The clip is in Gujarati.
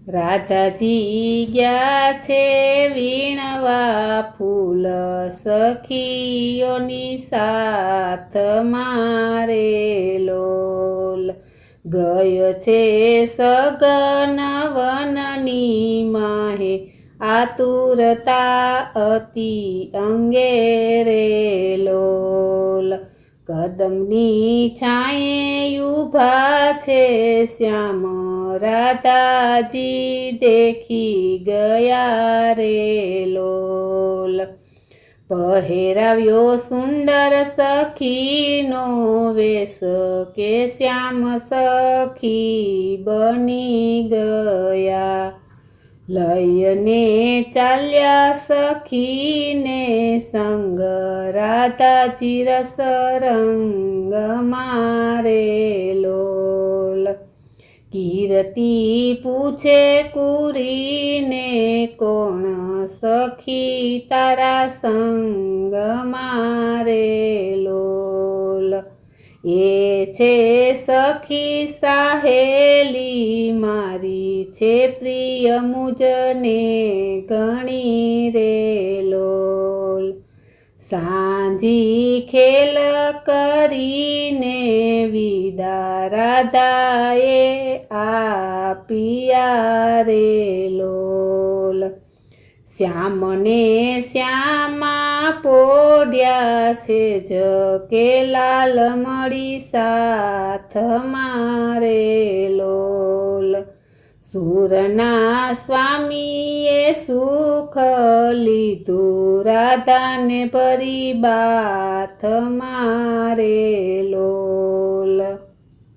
રાધાજી ગયા છે વીણવા ફૂલ, સખીઓની સાથ મારે લોલ. ગય છે સગન વનની માહે, આતુરતા અતિ અંગે રે લોલ. કદમની છાંયે ઊભા છે શ્યામ, રાધાજી દેખી ગયા રે લોલ. પહેરાવ્યો સુંદર સખીનો વેશ, કે શ્યામ સખી બની ગયા. લઈને ચાલ્યા સખીને સંગ, રાધાજી રસ રંગ મારે લોલ. કીર્તિ પૂછે કુરીને, કોણ સખી તારા સંગ મારે લોલ. એ છે સખી સાહેલી મારી, છે પ્રિય મુજને ઘણી રે લોલ. સાંજી ખેલ કરીને વિદા, રાધાએ આપ્યા રે લોલ. શ્યામને શ્યામા પોડ્યા છે જ, કે લાલ મળી સાથ મારે લોલ. સુરના સ્વામીએ સુખ લીધું, રાધાને ભરી બાથ મારે લોલ.